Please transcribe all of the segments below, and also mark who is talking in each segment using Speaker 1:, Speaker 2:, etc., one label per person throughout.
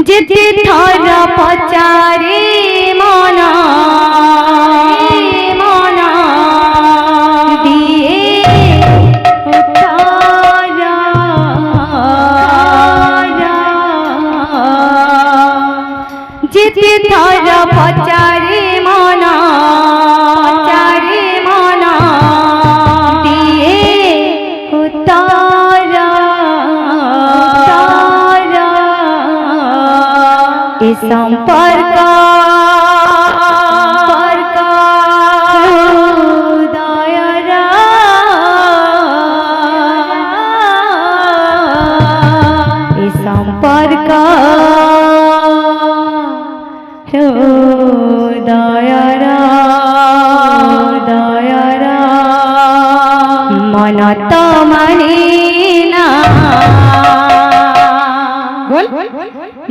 Speaker 1: যেতে ধর পচারে মনা মনা দিয়ে উত্তরা যেতে ধর পচারে মনা পচারে মনা দিয়ে উত্তরা संपर्क दयरा संपर्क दयरा दयरा मन तो माने ना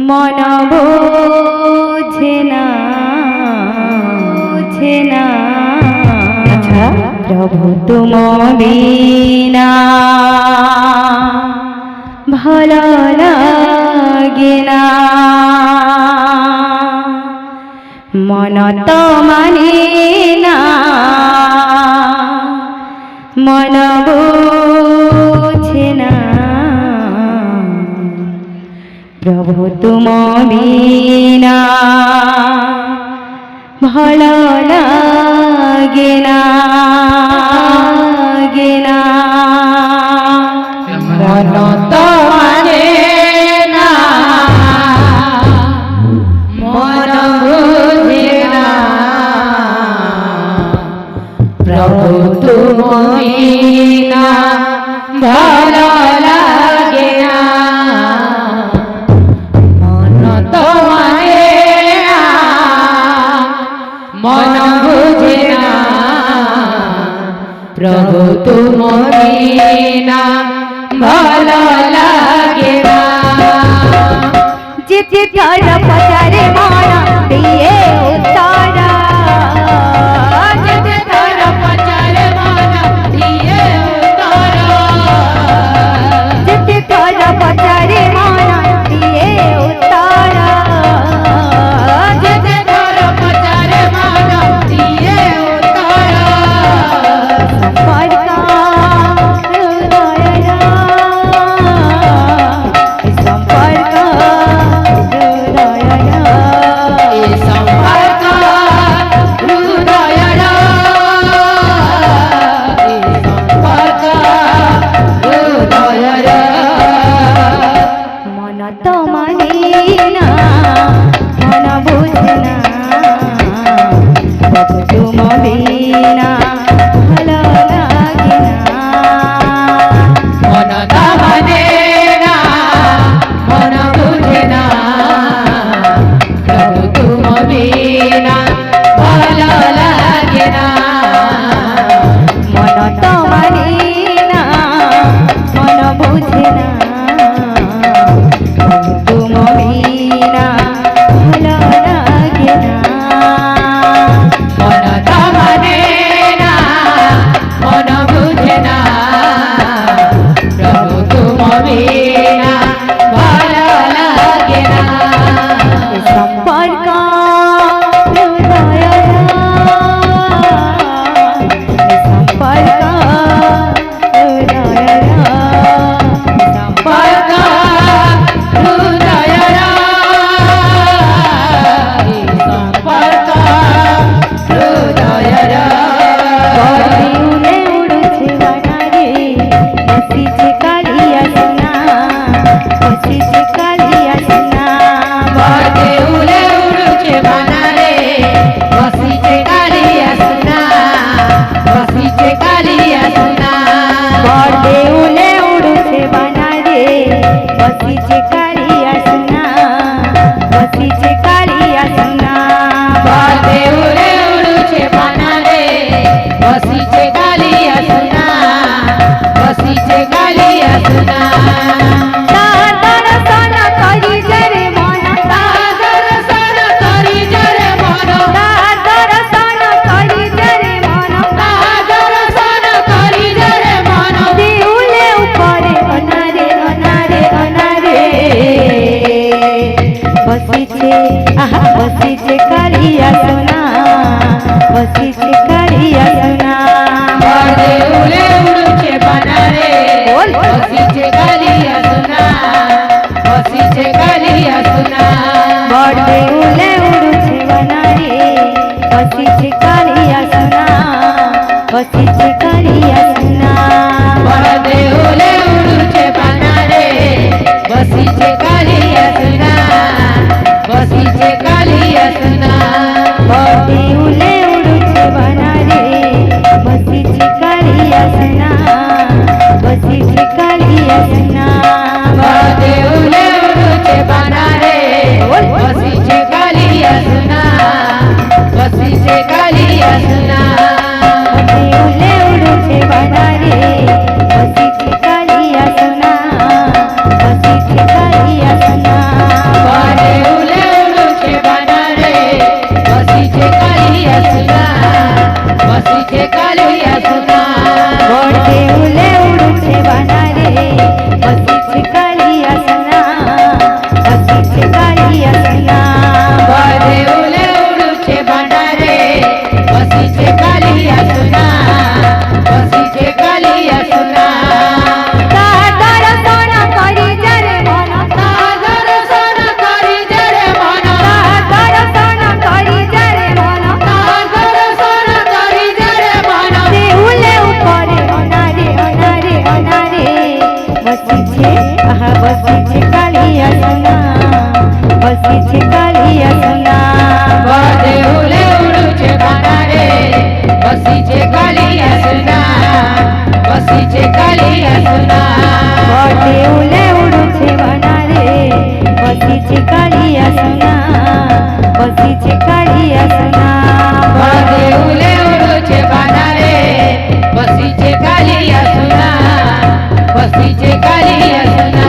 Speaker 1: मन বোঝে না আচ্ছা প্রভু তুম বিনা ভালো লাগে না মন তো মানে না মন বোঝে না প্রভু তুম বিনা ভালো লাগে না
Speaker 2: মন তো মানে না মন বুঝে না প্রভু তুমি না ভালো লাগে না মন তো মানে না মন বুঝে না প্রভু তুমি না ভালো লাগে না
Speaker 1: যেতে ধর পচারে মনা দিয়ে উত্তরা
Speaker 2: যেতে ধর পচারে মনা দিয়ে উত্তরা
Speaker 1: যেতে ধর পচারে মনা দিয়ে উত্তরা
Speaker 2: যেতে ধর পচারে মনা দিয়ে উত্তরা
Speaker 1: संपर्क दयरा संपर्क दयरा
Speaker 2: संपर्क हृदयरा संपर्क हृदयरा
Speaker 1: मन तो माने ना मन बुझे ना प्रभु तुम बिना भालो लागे ना
Speaker 2: मन तो माने ना मन बुझे ना प्रभु तुम बिना भालो लागे ना
Speaker 1: मन तो माने ना मन बुझे ना प्रभु तुम बिना বসিছে আহা বসিছে কালিয়া সোনা বসিছে কালিয়া সোনা
Speaker 2: বড় উলে উড়ছে বানারে
Speaker 1: বল।
Speaker 2: বসিছে কালিয়া সোনা বসিছে কালিয়া সোনা
Speaker 1: বড়ে উলে উড়ছে বনারে বসিছে কালিয়া সোনা বসিছে কালিয়া সোনা
Speaker 2: বড় উলে উড়ছে বানারে বসিছে কালিয়া সোনা বসিছে কালিয়া সোনা
Speaker 1: বড়ে উলে উড়ছে বনারে বসিছে কালিয়া সোনা বসিছে কালিয়া সোনা
Speaker 2: বড় উলে উড়ছে বানারে বসিছে কালিয়া সোনা বসিছে কালিয়া সোনা
Speaker 1: বড়ে উলে উড়ছে বনারে বসিছে কালিয়া সোনা বসিছে কালিয়া সোনা
Speaker 2: বড় উলে উড়ছে বানারে বসিছে কালিয়া সোনা বসিছে কালিয়া সোনা
Speaker 1: বড়ে উলে উড়ছে বনারে বসিছে কালিয়া সোনা বসিছে কালিয়া সোনা
Speaker 2: বড় উলে উড়ছে বানারে বসিছে কালিয়া সোনা বসিছে কালিয়া সোনা
Speaker 1: তার দর্শন করি যারে মন
Speaker 2: তার দর্শন করি যারে মন
Speaker 1: তার দর্শন করি যারে মন
Speaker 2: তার দর্শন করি যারে মন
Speaker 1: সে উলে উপরে অনারে অনারে অনারে বসিছে আহা বসিছে কালিয়া সোনা বসিছে কালিয়া সোনা
Speaker 2: বড় উলে উড়ছে বানারে বসিছে কালিয়া সোনা বসিছে কালিয়া সোনা
Speaker 1: বড়ে উলে উড়ছে বনারে বসিছে কালিয়া সোনা বসিছে কালিয়া সোনা
Speaker 2: বড় উলে উড়ছে বানারে বসিছে কালিয়া সোনা বসিছে কালিয়া সোনা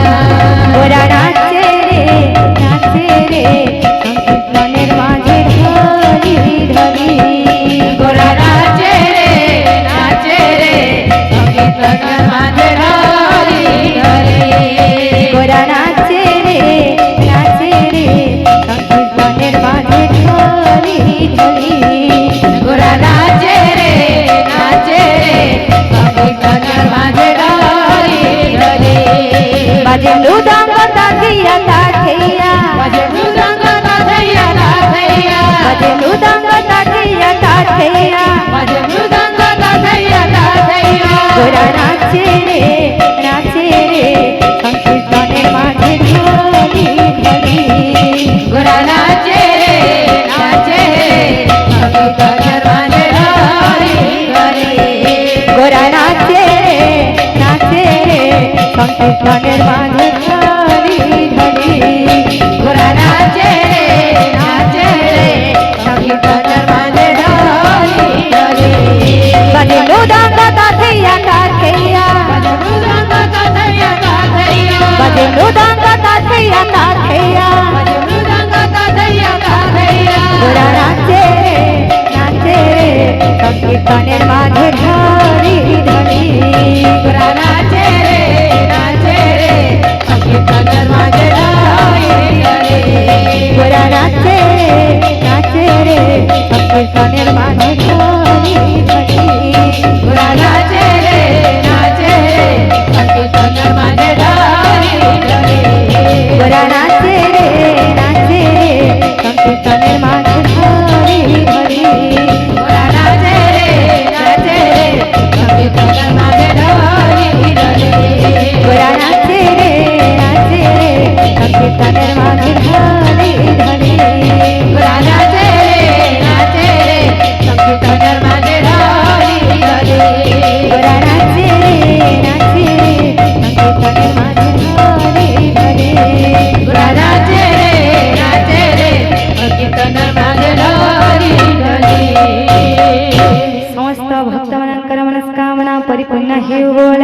Speaker 1: ওরা নাচে রে সংকীর্তনের মাঝে ধরি ধরি
Speaker 2: গোরা নাচে রে সংগীতর মাঝে ধরি ধরি
Speaker 1: ওরা নাচে রে সংকীর্তনের মাঝে ধরি ধরি
Speaker 2: গোরা নাচে রে সংগীতর মাঝে ধরি ধরি
Speaker 1: বাজে মৃদঙ্গ তাকিয়া তাকিয়া
Speaker 2: বাজে মৃদঙ্গ তাথাইয়া তাথাইয়া
Speaker 1: বাজে মৃদঙ্গ তাকিয়া তাকিয়া
Speaker 2: বাজে মৃদঙ্গ তাথাইয়া তাথাইয়া
Speaker 1: ওরা নাচে রে সংকীর্তনের মাঝে ধরি ধরি
Speaker 2: গোরা নাচে রে সংগীতর মাঝে ধরি ধরি
Speaker 1: গোরা নাচে রে সংকীর্তনের মাঝে ধরি ধরি
Speaker 2: গোরা নাচে রে সংগীতর মাঝে ধরি ধরি
Speaker 1: বাজে মৃদঙ্গ তাকিয়া তাকিয়া
Speaker 2: বাজে মৃদঙ্গ তাথাইয়া তাথাইয়া
Speaker 1: বাজে মৃদঙ্গ তাকিয়া তাকিয়া
Speaker 2: বাজে মৃদঙ্গ তাথাইয়া তাথাইয়া
Speaker 1: গোরা নাচে রে সংকীর্তনের মাঝে ধরি ধরি
Speaker 2: গোরা নাচে রে সংগীতর মাঝে ধরি ধরি
Speaker 1: গোরা নাচে রে সংকীর্তনের মাঝে ধরি ধরি
Speaker 2: গোরা নাচে রে সংগীতর মাঝে ধরি ধরি
Speaker 1: গোরা নাচে রে সংকীর্তনের মাঝে ধরি ধরি
Speaker 2: গোরা নাচে রে সংগীতর মাঝে ধরি ধরি
Speaker 1: গোরা নাচে রে সংকীর্তনের মাঝে ধরি ধরি
Speaker 2: গোরা নাচে রে সংগীতর মাঝে ধরি ধরি
Speaker 1: গোরা নাচে রে সংকীর্তনের মাঝে ধরি ধরি
Speaker 2: গোরা নাচে রে সংগীতর মাঝে ধরি ধরি
Speaker 1: समस्त भक्तमनांकर मनस्कामना परिपूर्ण हे बोला।